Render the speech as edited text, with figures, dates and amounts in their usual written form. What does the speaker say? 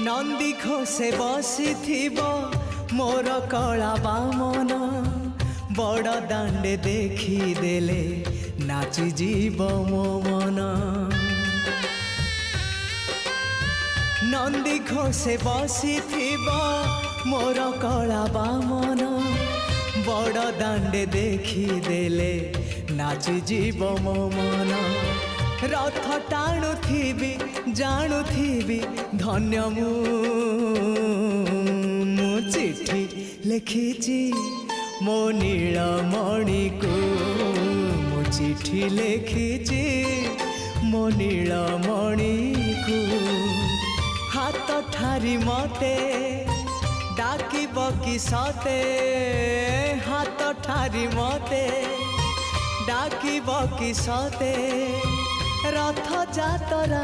नंदी घोषे बसी मोर कला बामन बड़ दांडे देखी देले नाची जीव मो मन। नंदी घोषे बसी मोर कला बामन बड़ दांडे देखी देले नाची जीव मो मन। रथ टाणुथिबी जाणुथिबी धन्य मु चिठी लिखिची मो नीलमणि को मु चिठी लिखिची मो नीलमणि को। हाथ ठारी मते डाकिब कि सते हाथ ठारी मते डाकिब कि सते रथ जातरा